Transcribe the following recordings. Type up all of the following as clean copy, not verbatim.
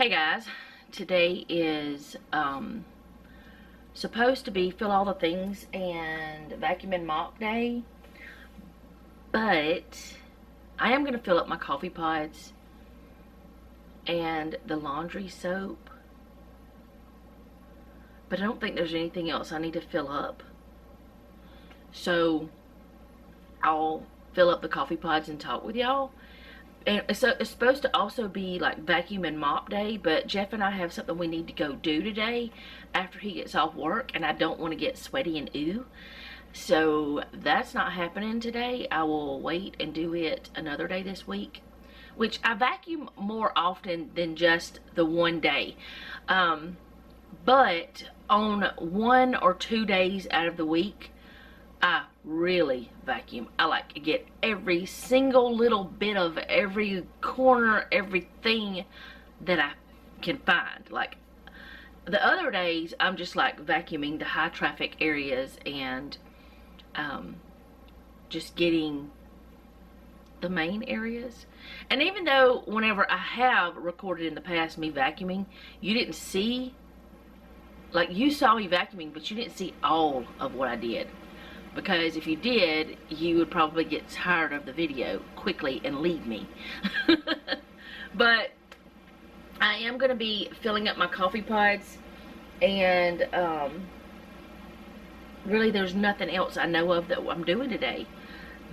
Hey guys, today is supposed to be fill all the things and vacuum and mop day, but I am going to fill up my coffee pods and the laundry soap, but I don't think there's anything else I need to fill up. So I'll fill up the coffee pods and talk with y'all. And so it's supposed to also be like vacuum and mop day, but Jeff and I have something we need to go do today after he gets off work, and I don't want to get sweaty and ooh. So that's not happening today. I will wait and do it another day this week, which I vacuum more often than just the one day. But on 1 or 2 days out of the week, I really vacuum. I like to get every single little bit of every corner, everything that I can find. Like the other days, I'm just like vacuuming the high traffic areas and just getting the main areas. And even though whenever I have recorded in the past me vacuuming, you didn't see, like you saw me vacuuming, but you didn't see all of what I did. Because if you did, you would probably get tired of the video quickly and leave me. But I am going to be filling up my coffee pods, and really there's nothing else I know of that I'm doing today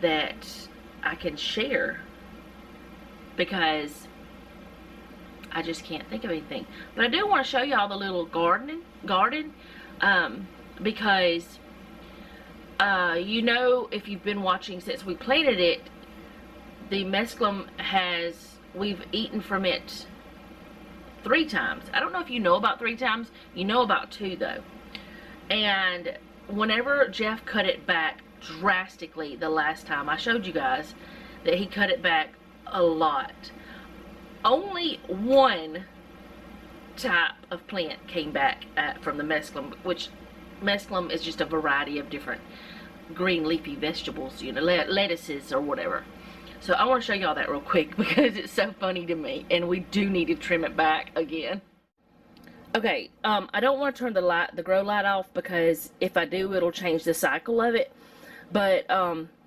that I can share, because I just can't think of anything. But I do want to show y'all the little garden, because you know, if you've been watching since we planted it, the mesclun we've eaten from it 3 times. I don't know if you know about 3 times. You know about 2 though. And whenever Jeff cut it back drastically the last time, I showed you guys that he cut it back a lot. Only 1 type of plant came back from the mesclun, which mesclun is just a variety of different green leafy vegetables, you know, lettuces or whatever. So I want to show y'all that real quick because it's so funny to me, and we do need to trim it back again. Okay, I don't want to turn the grow light off, because if I do, it'll change the cycle of it. But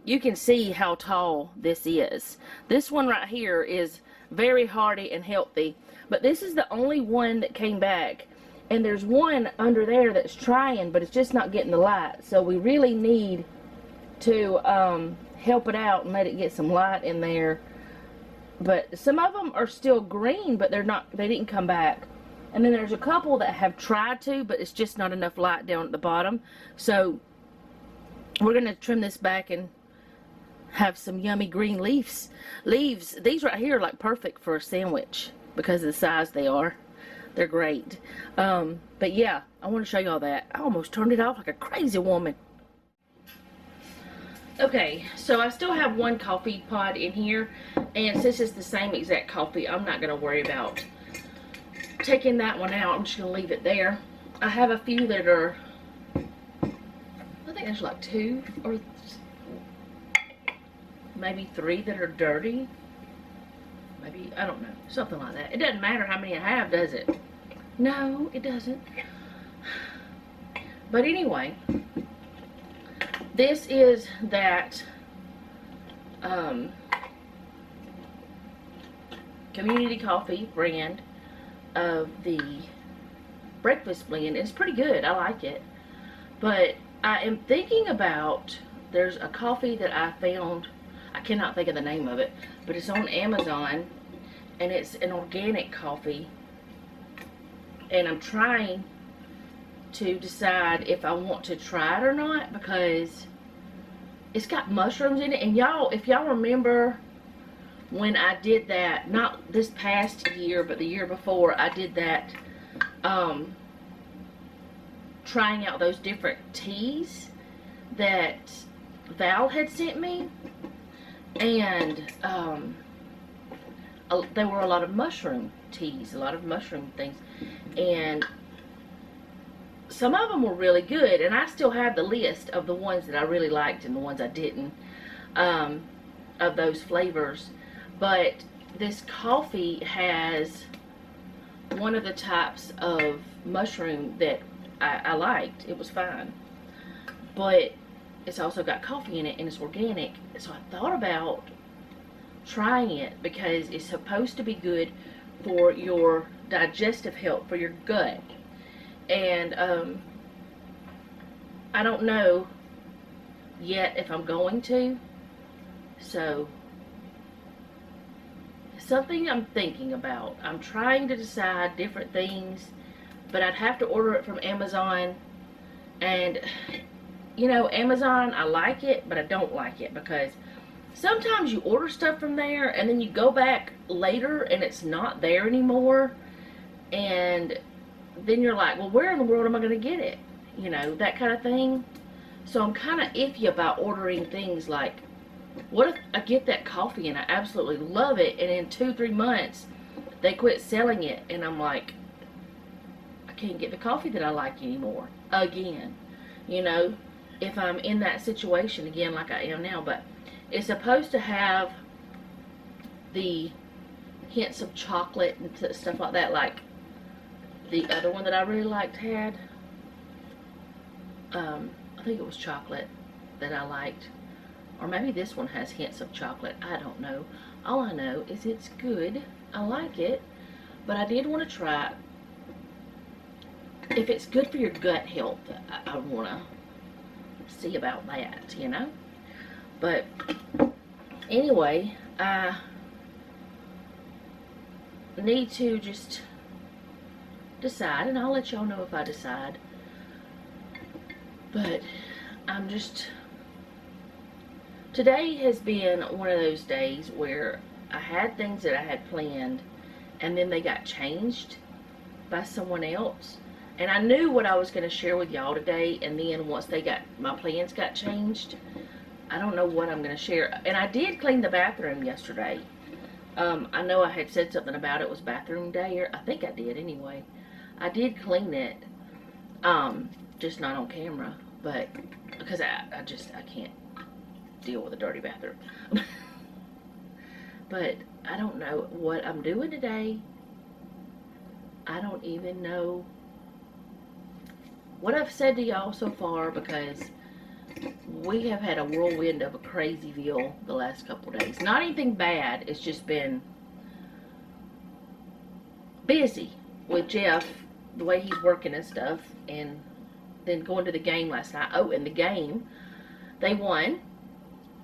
you can see how tall this is. This one right here is very hardy and healthy, but this is the only one that came back. And there's one under there that's trying, but it's just not getting the light. So we really need to help it out and let it get some light in there. But some of them are still green, but they didn't come back. And then there's a couple that have tried to, but it's just not enough light down at the bottom. So we're going to trim this back and have some yummy green leaves. These right here are like perfect for a sandwich because of the size they are. They're great. But yeah, I want to show y'all that. I almost turned it off like a crazy woman. Okay, so I still have 1 coffee pod in here, and since it's the same exact coffee, I'm not going to worry about taking that one out. I'm just going to leave it there. I have a few that are, I think there's like 2 or maybe 3 that are dirty. Maybe, I don't know, something like that. It doesn't matter how many I have, does it? No, it doesn't. But anyway, this is that community coffee brand of the breakfast blend. It's pretty good. I like it. But I am thinking about, there's a coffee that I found, I cannot think of the name of it, but it's on Amazon, and it's an organic coffee, and I'm trying to decide if I want to try it or not, because it's got mushrooms in it. And y'all, if y'all remember when I did that, not this past year, but the year before, I did that trying out those different teas that Val had sent me. And there were a lot of mushroom teas, a lot of mushroom things, and some of them were really good. And I still have the list of the ones that I really liked and the ones I didn't, of those flavors. But this coffee has one of the types of mushroom that I liked. It was fine. But it's also got coffee in it and it's organic. So I thought about trying it because it's supposed to be good for your digestive health, for your gut. And I don't know yet if I'm going to. So something I'm thinking about. I'm trying to decide different things, but I'd have to order it from Amazon. And you know, Amazon, I like it, but I don't like it because sometimes you order stuff from there and then you go back later and it's not there anymore. And then you're like, well, where in the world am I going to get it? You know, that kind of thing. So I'm kind of iffy about ordering things like, what if I get that coffee and I absolutely love it, and in 2-3 months they quit selling it and I'm like, I can't get the coffee that I like anymore again, you know, if I'm in that situation again like I am now. But it's supposed to have the hints of chocolate and stuff like that, like the other one that I really liked had. I think it was chocolate that I liked. Or maybe this one has hints of chocolate. I don't know. All I know is it's good. I like it. But I did want to try it. If it's good for your gut health, I want to see about that, you know. But anyway, I need to just decide, and I'll let y'all know if I decide. But I'm just, today has been one of those days where I had things that I had planned and then they got changed by someone else. And I knew what I was going to share with y'all today, and then once my plans got changed, I don't know what I'm going to share. And I did clean the bathroom yesterday. I know I had said something about it was bathroom day, or I think I did anyway. I did clean it, just not on camera, but because I can't deal with a dirty bathroom. But I don't know what I'm doing today. I don't even know what I've said to y'all so far, because we have had a whirlwind of a crazyville the last couple days. Not anything bad, it's just been busy with Jeff, the way he's working and stuff, and then going to the game last night. Oh, and the game, they won.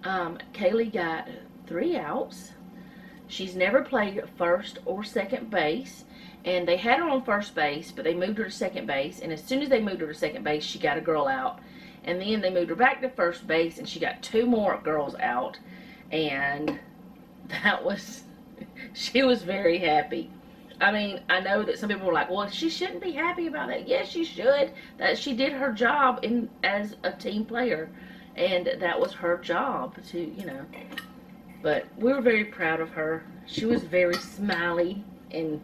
Kaylee got 3 outs. She's never played first or second base, and they had her on first base, but they moved her to second base, and as soon as they moved her to second base, she got a girl out, and then they moved her back to first base, and she got 2 more girls out, and that was, she was very happy. I mean, I know that some people were like, well, she shouldn't be happy about that. Yes, she should. That she did her job as a team player, and that was her job to, you know. But we were very proud of her. She was very smiley and,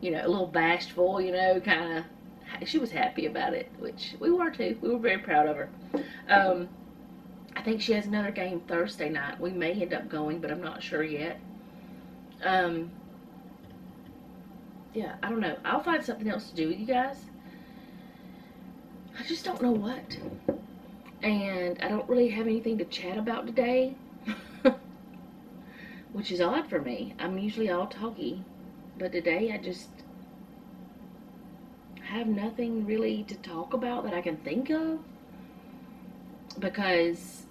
you know, a little bashful, you know, kind of. She was happy about it, which we were too. We were very proud of her. I think she has another game Thursday night. We may end up going, but I'm not sure yet. Yeah, I don't know. I'll find something else to do with you guys. I just don't know what. And I don't really have anything to chat about today. Which is odd for me. I'm usually all talky. But today I just have nothing really to talk about that I can think of. Because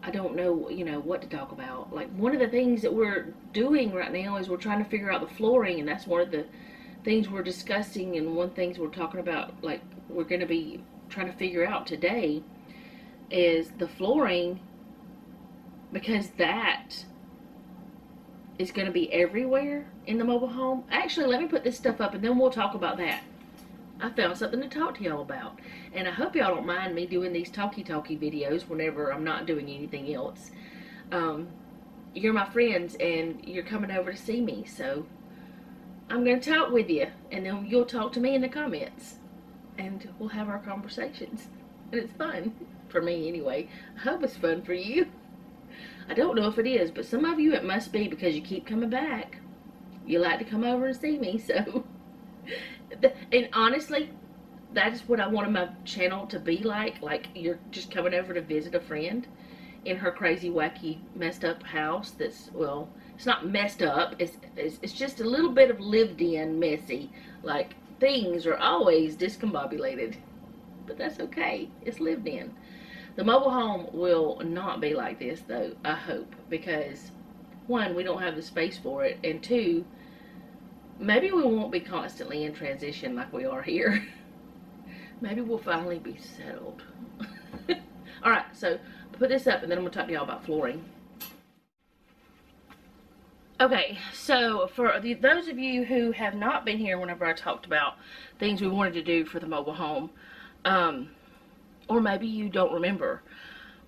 I don't know, you know, what to talk about. Like, one of the things that we're doing right now is we're trying to figure out the flooring, and that's one of the things we're discussing, and one things we're talking about, like, we're going to be trying to figure out today is the flooring, because that is going to be everywhere in the mobile home. Actually, let me put this stuff up and then we'll talk about that. I found something to talk to y'all about. And I hope y'all don't mind me doing these talky videos whenever I'm not doing anything else. You're my friends and you're coming over to see me. So I'm going to talk with you. And then you'll talk to me in the comments. And we'll have our conversations. And it's fun. For me anyway. I hope it's fun for you. I don't know if it is, but some of you it must be because you keep coming back. you like to come over and see me. So, and honestly, that is what I wanted my channel to be like. Like, you're just coming over to visit a friend in her crazy, wacky, messed up house that's, well, it's not messed up. It's just a little bit of lived in messy. Like, things are always discombobulated. But that's okay. It's lived in. The mobile home will not be like this, though, I hope. Because, one, we don't have the space for it. And two, maybe we won't be constantly in transition like we are here. Maybe we'll finally be settled. Alright, so put this up and then I'm going to talk to y'all about flooring. Okay, so for those of you who have not been here whenever I talked about things we wanted to do for the mobile home, or maybe you don't remember,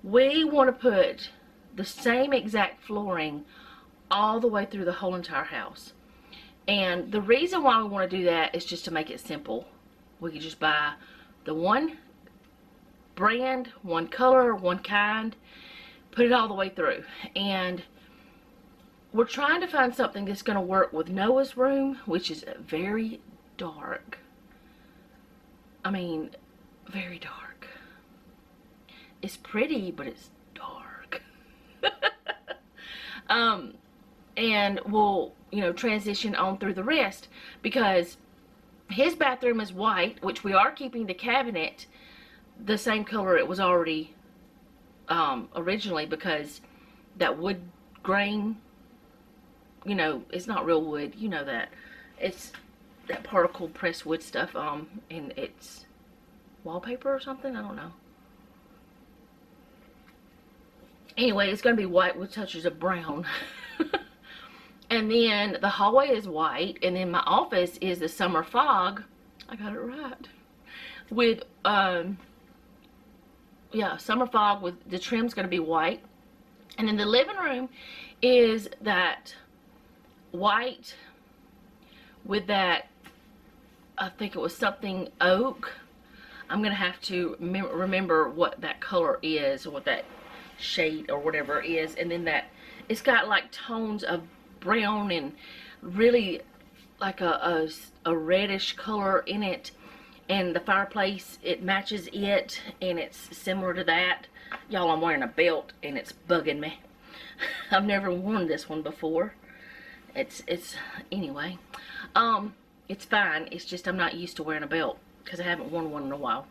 we want to put the same exact flooring all the way through the whole entire house. And the reason why we want to do that is just to make it simple. We could just buy the one brand, one color, one kind, put it all the way through. And we're trying to find something that's going to work with Noah's room, which is very dark. I mean, very dark. It's pretty, but it's dark. And we'll, you know, transition on through the rest, because his bathroom is white, which we are keeping the cabinet the same color it was already originally, because that wood grain, you know, it's not real wood, you know that. It's that particle pressed wood stuff, and it's wallpaper or something, I don't know. Anyway, it's going to be white with touches of brown. And then the hallway is white, and then my office is the summer fog. I got it right. With, yeah, summer fog with the trim's going to be white. And then the living room is that white with that, I think it was something oak. I'm going to have to remember what that color is, or what that shade or whatever it is. And then that, it's got like tones of brown and really like a reddish color in it, and the fireplace, it matches it, and it's similar to that. Y'all, I'm wearing a belt and it's bugging me. I've never worn this one before. It's anyway, it's fine. It's just I'm not used to wearing a belt because I haven't worn one in a while.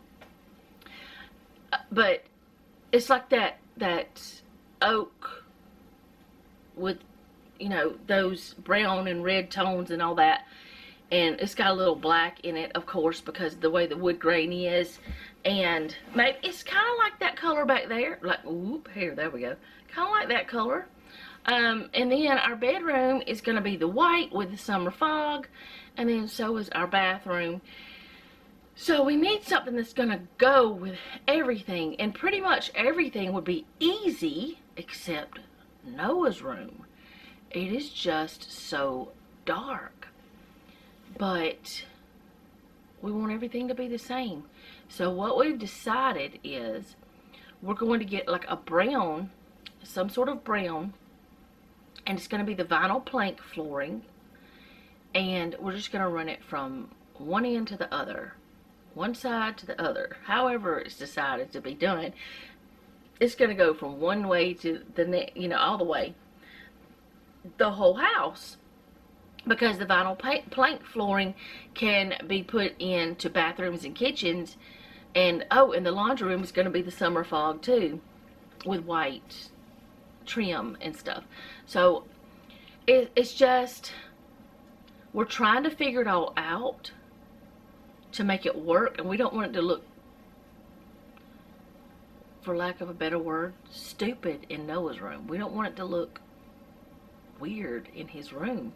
But it's like that oak with, you know, those brown and red tones and all that. And it's got a little black in it, of course, because of the way the wood grain is. And maybe it's kind of like that color back there. Like, whoop, here, there we go. Kind of like that color. And then our bedroom is going to be the white with the summer fog. And then so is our bathroom. So we need something that's going to go with everything. And pretty much everything would be easy except Noah's room. It is just so dark. But we want everything to be the same. So what we've decided is we're going to get like a brown, some sort of brown, and it's going to be the vinyl plank flooring. And we're just going to run it from one end to the other, one side to the other. However it's decided to be done, it's going to go from one way to the next, you know, all the way. The whole house, because the vinyl plank flooring can be put into bathrooms and kitchens. And oh, and the laundry room is going to be the summer fog too, with white trim and stuff. So it's just, we're trying to figure it all out to make it work, and we don't want it to look, for lack of a better word, stupid in Noah's room. We don't want it to look weird in his room.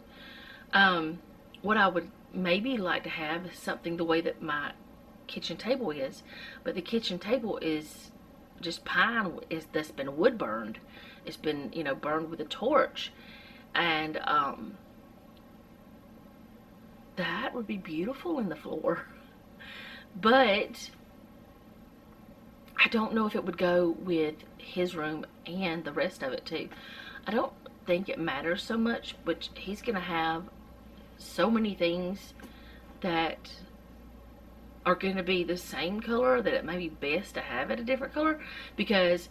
What I would maybe like to have is something the way that my kitchen table is, but the kitchen table is just pine that's been wood burned. It's been, you know, burned with a torch, and that would be beautiful in the floor. But I don't know if it would go with his room and the rest of it too. I don't think it matters so much, but he's gonna have so many things that are going to be the same color that it may be best to have it a different color, because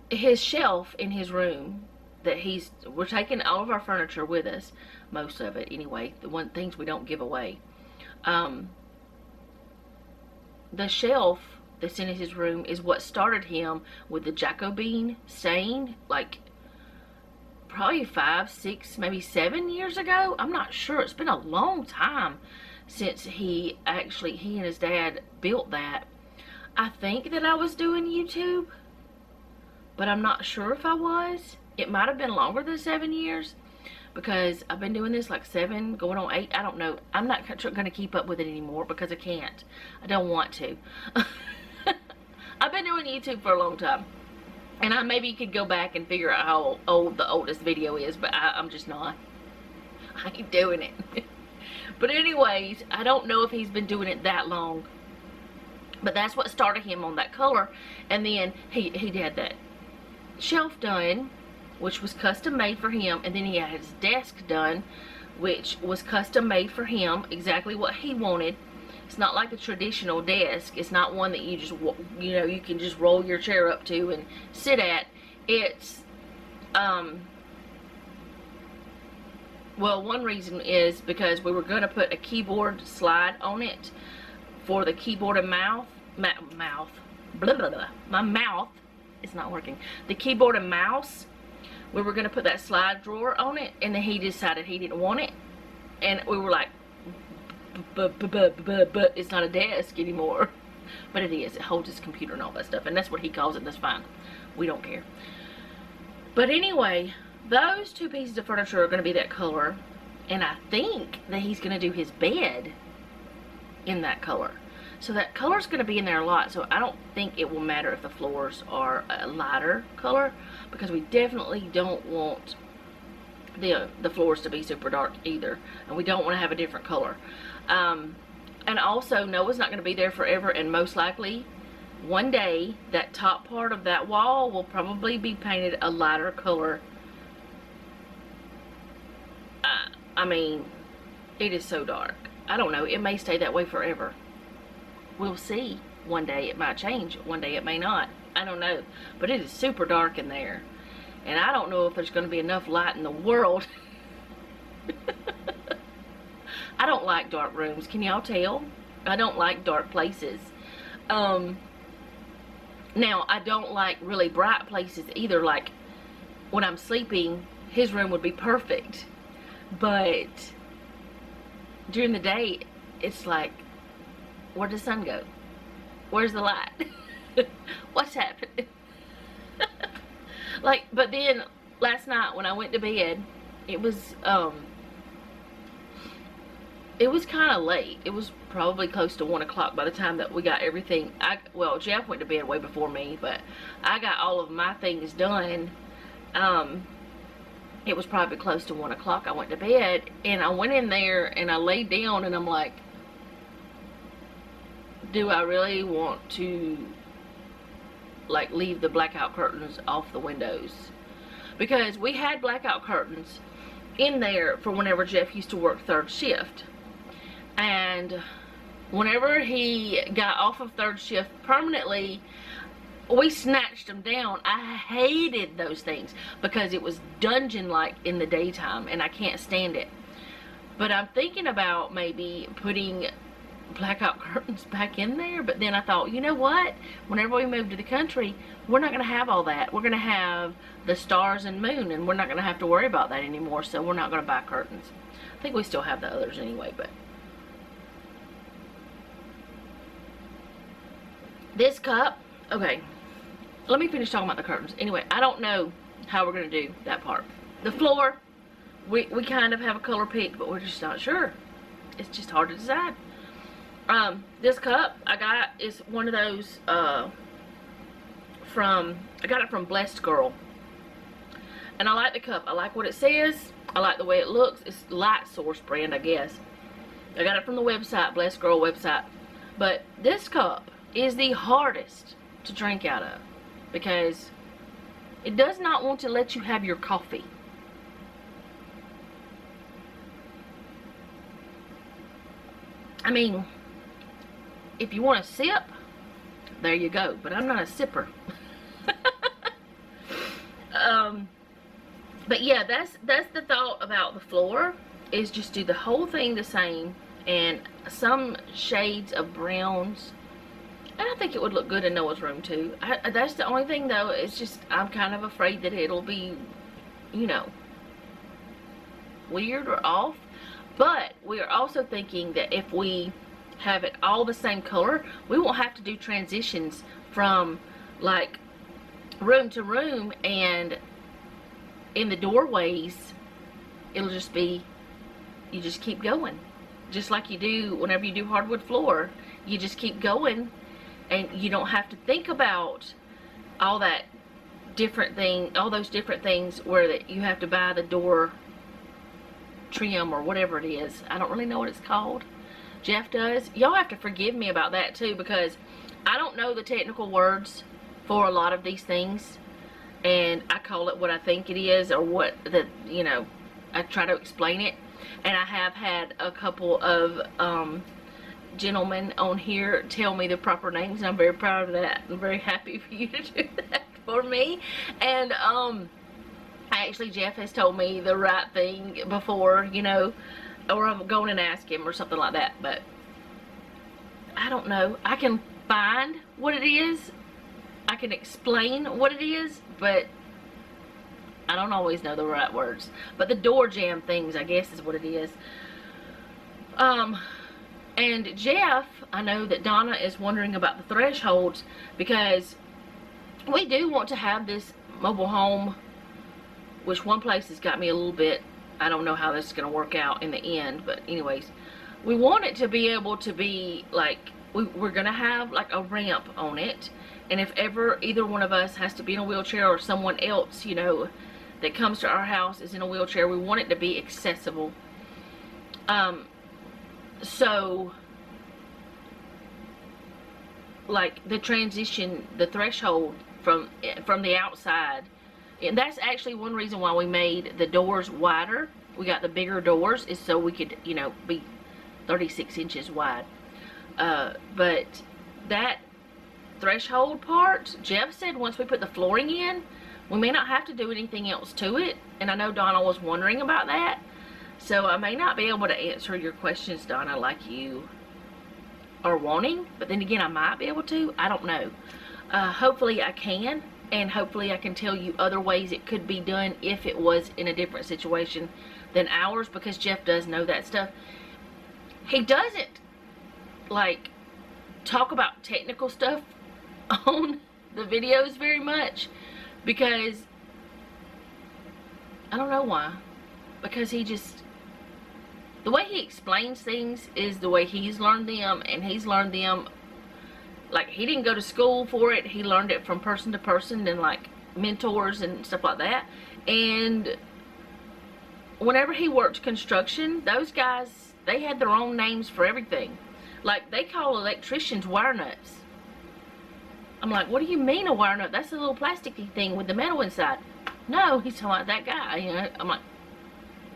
his shelf in his room that we're taking all of our furniture with us, most of it anyway, the things we don't give away. The shelf that's in his room is what started him with the Jacobine stain, like probably 5, 6, maybe 7 years ago. I'm not sure. It's been a long time since he and his dad built that. I think that I was doing YouTube, but I'm not sure if I was. It might have been longer than 7 years, because I've been doing this like 7 going on 8. I don't know. I'm not going to keep up with it anymore because I can't. I don't want to. I've been doing YouTube for a long time, and I maybe could go back and figure out how old the oldest video is, but I'm just not. I ain't doing it. But anyways, I don't know if he's been doing it that long, but that's what started him on that color. And then he had that shelf done, which was custom made for him, and then he had his desk done, which was custom made for him, exactly what he wanted. It's not like a traditional desk. It's not one that you just, you can just roll your chair up to and sit at. It's, well, one reason is because we were going to put a keyboard slide on it for the keyboard and mouse. Blah, blah, blah. My mouth is not working. The keyboard and mouse, we were going to put that slide drawer on it, and then he decided he didn't want it. And we were like, but it's not a desk anymore. But it is. It holds his computer and all that stuff, and that's what he calls it. That's fine. We don't care. But anyway, those 2 pieces of furniture are going to be that color, and I think that he's going to do his bed in that color. So that color's going to be in there a lot, so I don't think it will matter if the floors are a lighter color, because we definitely don't want the floors to be super dark either, and we don't want to have a different color. And also, Noah's not going to be there forever, and most likely one day that top part of that wall will probably be painted a lighter color. I mean, it is so dark. I don't know. It may stay that way forever. We'll see. One day it might change. One day it may not. I don't know. But it is super dark in there. And I don't know if there's going to be enough light in the world. I don't like dark rooms. Can y'all tell? I don't like dark places. Now, I don't like really bright places either. Like, when I'm sleeping, his room would be perfect. But during the day, it's like, where does the sun go? Where's the light? What's happening? Like, but then last night when I went to bed, it was kind of late. It was probably close to 1 o'clock by the time that we got everything. Well, Jeff went to bed way before me, but I got all of my things done. It was probably close to 1 o'clock. I went to bed, and I went in there and I laid down, and I'm like, do I really want to, like, leave the blackout curtains off the windows? Because we had blackout curtains in there for whenever Jeff used to work 3rd shift. And whenever he got off of 3rd shift permanently, we snatched them down. I hated those things because it was dungeon-like in the daytime, and I can't stand it. But I'm thinking about maybe putting blackout curtains back in there. But then I thought, you know what? Whenever we move to the country, we're not going to have all that. We're going to have the stars and moon, and we're not going to have to worry about that anymore, so we're not going to buy curtains. I think we still have the others anyway, but this cup, okay, let me finish talking about the curtains. Anyway, I don't know how we're going to do that part. The floor, we kind of have a color pick, but we're just not sure. It's just hard to decide. This cup I got is one of those I got it from Blessed Girl, and I like the cup. I like what it says. I like the way it looks. It's Light Source brand, I guess. I got it from the website, Blessed Girl website. But this cup is the hardest to drink out of, because it does not want to let you have your coffee. I mean, if you want to sip, there you go. But I'm not a sipper. But yeah, that's the thought about the floor, is just do the whole thing the same, and some shades of browns. And I think it would look good in Noah's room too. That's the only thing though, it's just I'm kind of afraid that it'll be, you know, weird or off. But we are also thinking that if we have it all the same color, we won't have to do transitions from like room to room, and in the doorways it'll just be, you just keep going, just like you do whenever you do hardwood floor. You just keep going, and you don't have to think about all that different thing, all those different things where that you have to buy the door trim or whatever it is. I don't really know what it's called. Jeff does. Y'all have to forgive me about that too, because I don't know the technical words for a lot of these things, and I call it what I think it is, or what the, you know, I try to explain it. And I have had a couple of gentlemen on here tell me the proper names, and I'm very proud of that. I'm very happy for you to do that for me. And actually Jeff has told me the right thing before, you know, or I'm going and ask him or something like that. But I don't know. I can find what it is, I can explain what it is, but I don't always know the right words. But the door jamb things, I guess, is what it is. And Jeff, I know that Donna is wondering about the thresholds, because we do want to have this mobile home, which one place has got me a little bit, I don't know how this is going to work out in the end, but anyways, we want it to be able to be like, we're going to have like a ramp on it, and if ever either one of us has to be in a wheelchair, or someone else, you know, that comes to our house is in a wheelchair, we want it to be accessible. So like the transition, the threshold from the outside, and that's actually one reason why we made the doors wider. We got the bigger doors is so we could, you know, be 36 inches wide. But that threshold part, Jeff said once we put the flooring in, we may not have to do anything else to it. And I know Donna was wondering about that. So I may not be able to answer your questions, Donna, like you are wanting. But then again, I might be able to. I don't know. Hopefully I can. And hopefully I can tell you other ways it could be done if it was in a different situation than ours. Because Jeff does know that stuff. He doesn't, like, talk about technical stuff on the videos very much. Because, I don't know why. Because he just, the way he explains things is the way he's learned them, and he's learned them, like, he didn't go to school for it. He learned it from person to person and, like, mentors and stuff like that. And whenever he worked construction, those guys, they had their own names for everything. Like, they call electricians wire nuts. I'm like, what do you mean a wire nut? That's a little plasticky thing with the metal inside. No, he's talking about that guy, you know. I'm like,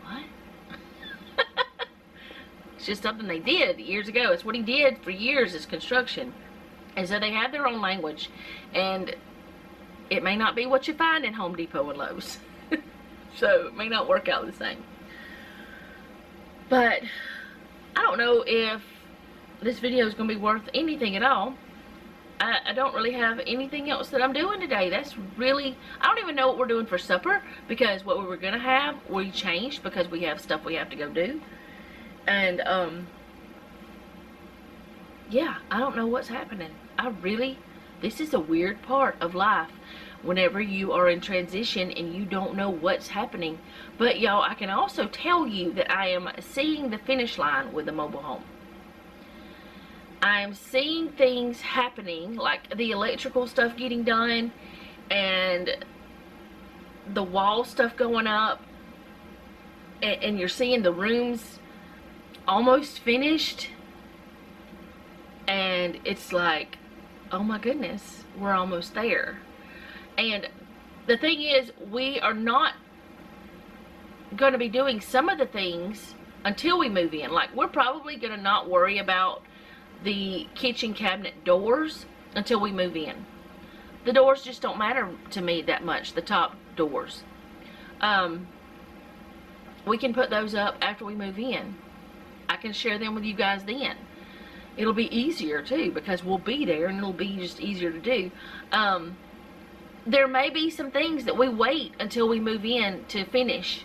what? It's just something they did years ago. It's what he did for years, is construction. And so they have their own language. And it may not be what you find in Home Depot and Lowe's. So it may not work out the same. But I don't know if this video is going to be worth anything at all. I don't really have anything else that I'm doing today. That's really, I don't even know what we're doing for supper, because what we were going to have, we changed because we have stuff we have to go do. And, yeah, I don't know what's happening. This is a weird part of life whenever you are in transition and you don't know what's happening. But, y'all, I can also tell you that I am seeing the finish line with the mobile home. I am seeing things happening, like the electrical stuff getting done, and the wall stuff going up, and you're seeing the rooms almost finished, and it's like, oh my goodness, we're almost there. And the thing is, we are not going to be doing some of the things until we move in. Like, we're probably going to not worry about the kitchen cabinet doors until we move in. The doors just don't matter to me that much, the top doors. We can put those up after we move in. I can share them with you guys then. It'll be easier too, because we'll be there and it'll be just easier to do. There may be some things that we wait until we move in to finish,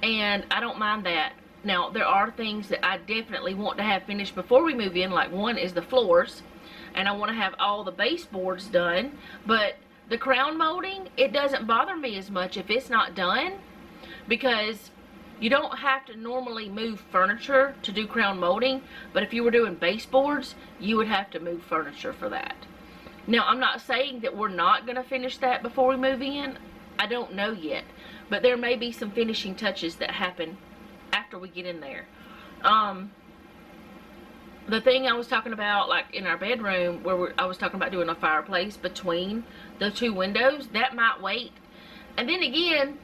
and I don't mind that. Now, there are things that I definitely want to have finished before we move in. Like, one is the floors, and I want to have all the baseboards done. But the crown molding, it doesn't bother me as much if it's not done, because you don't have to normally move furniture to do crown molding. But if you were doing baseboards, you would have to move furniture for that. Now, I'm not saying that we're not going to finish that before we move in. I don't know yet. But there may be some finishing touches that happen after we get in there. The thing I was talking about, like in our bedroom, where I was talking about doing a fireplace between the two windows, that might wait. And then again,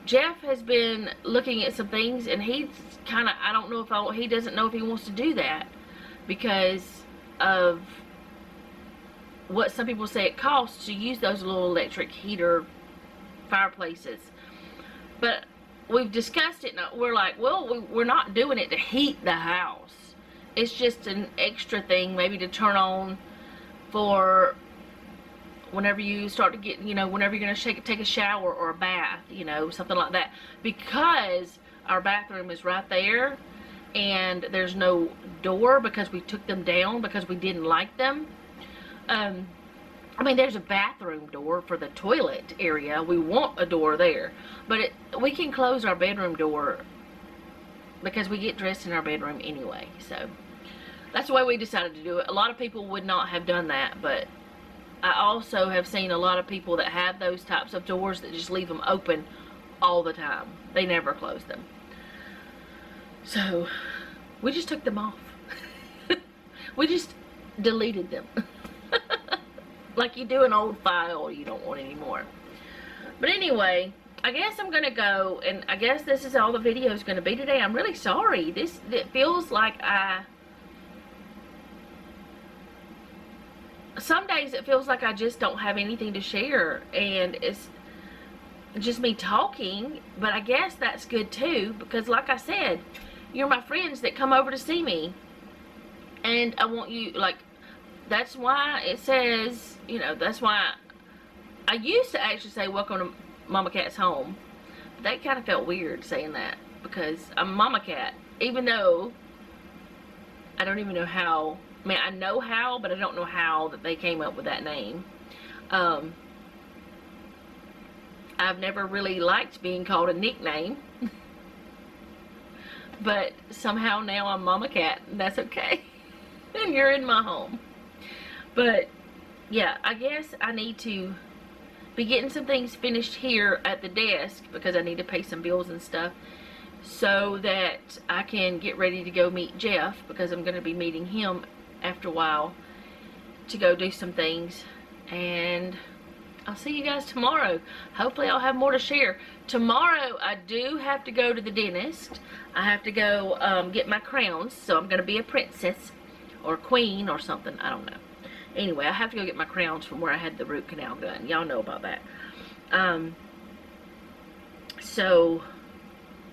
Jeff has been looking at some things, and he's kind of, I don't know if he doesn't know if he wants to do that because of what some people say it costs to use those little electric heater fireplaces. But we've discussed it, and we're like, well, we're not doing it to heat the house. It's just an extra thing, maybe to turn on for whenever you start to get, you know, whenever you're going to take a shower or a bath, you know, something like that. Because our bathroom is right there, and there's no door because we took them down because we didn't like them. I mean, there's a bathroom door for the toilet area. We want a door there. But we can close our bedroom door because we get dressed in our bedroom anyway. So that's the way we decided to do it. A lot of people would not have done that, but I also have seen a lot of people that have those types of doors that just leave them open all the time. They never close them. So we just took them off. We just deleted them. Like you do an old file you don't want anymore. But anyway, I guess I'm gonna go, and I guess this is all the video is gonna be today. I'm really sorry. It feels like some days it feels like I just don't have anything to share, and it's just me talking. But I guess that's good too, because like I said, you're my friends that come over to see me, and I want you, like, that's why it says, you know, that's why I used to actually say welcome to Mama Cat's home. But that kind of felt weird saying that, because I'm Mama Cat, even though I don't even know how. I mean, I know how, but I don't know how that they came up with that name. I've never really liked being called a nickname. But somehow now I'm Mama Cat, and that's okay. And you're in my home. But yeah, I guess I need to be getting some things finished here at the desk, because I need to pay some bills and stuff, so that I can get ready to go meet Jeff, because I'm going to be meeting him after a while to go do some things. And I'll see you guys tomorrow. Hopefully I'll have more to share. Tomorrow I do have to go to the dentist. I have to go get my crowns, so I'm going to be a princess or queen or something. I don't know. Anyway, I have to go get my crowns from where I had the root canal done. Y'all know about that. So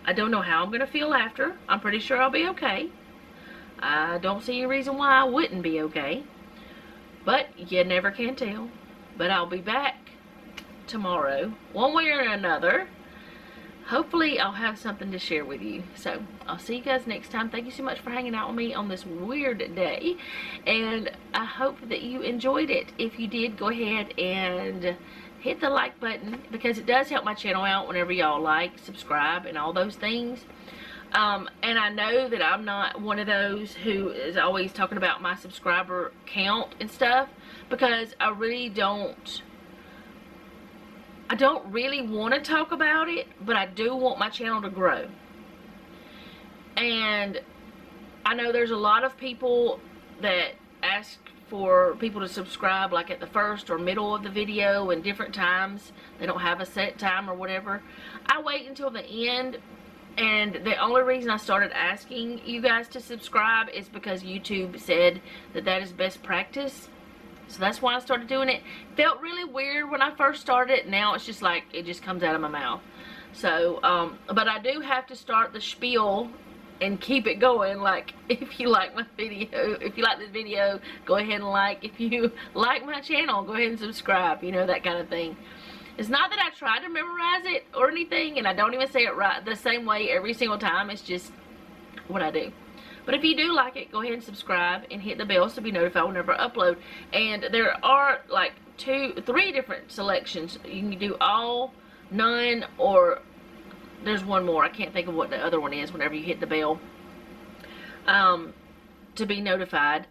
I don't know how I'm going to feel after. I'm pretty sure I'll be okay. I don't see any reason why I wouldn't be okay. But you never can tell. But I'll be back tomorrow, one way or another. Hopefully I'll have something to share with you. So I'll see you guys next time. Thank you so much for hanging out with me on this weird day, and I hope that you enjoyed it. If you did, go ahead and hit the like button, because it does help my channel out whenever y'all like, subscribe, and all those things. And I know that I'm not one of those who is always talking about my subscriber count and stuff, because I don't really want to talk about it, but I do want my channel to grow. And I know there's a lot of people that ask for people to subscribe like at the first or middle of the video and different times. They don't have a set time or whatever. I wait until the end And the only reason I started asking you guys to subscribe is because YouTube said that that is best practice. So that's why I started doing it. Felt really weird when I first started. Now it's just like, it just comes out of my mouth. So, but I do have to start the spiel and keep it going. Like, if you like my video, if you like this video, go ahead and like. If you like my channel, go ahead and subscribe. You know, that kind of thing. It's not that I try to memorize it or anything, and I don't even say it right the same way every single time. It's just what I do. But if you do like it, go ahead and subscribe and hit the bell so be notified whenever I upload. And there are like 3 different selections. You can do all, none, or there's one more. I can't think of what the other one is whenever you hit the bell to be notified.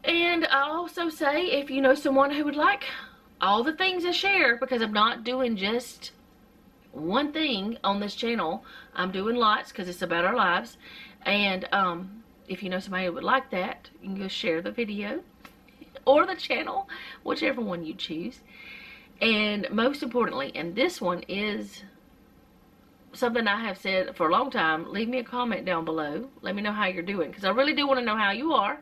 And I also say, if you know someone who would like all the things I share, because I'm not doing just one thing on this channel. I'm doing lots because it's about our lives. And if you know somebody who would like that, you can go share the video or the channel, whichever one you choose. And most importantly, and this one is something I have said for a long time, leave me a comment down below. Let me know how you're doing, because I really do want to know how you are.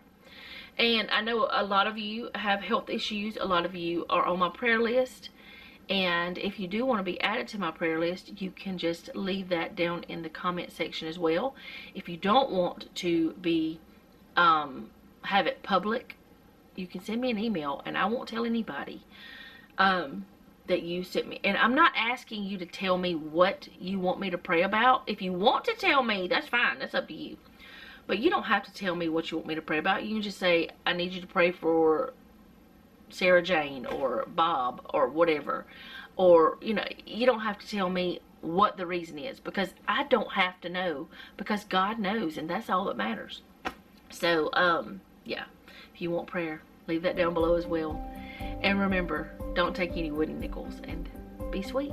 And I know a lot of you have health issues. A lot of you are on my prayer list. And if you do want to be added to my prayer list, you can just leave that down in the comment section as well. If you don't want to be, have it public, you can send me an email and I won't tell anybody that you sent me. And I'm not asking you to tell me what you want me to pray about. If you want to tell me, that's fine. That's up to you. But you don't have to tell me what you want me to pray about. You can just say, I need you to pray for Sarah Jane or Bob or whatever. Or, you know, you don't have to tell me what the reason is, because I don't have to know, because God knows, and that's all that matters. So, yeah, if you want prayer, leave that down below as well. And remember, don't take any wooden nickels, and be sweet.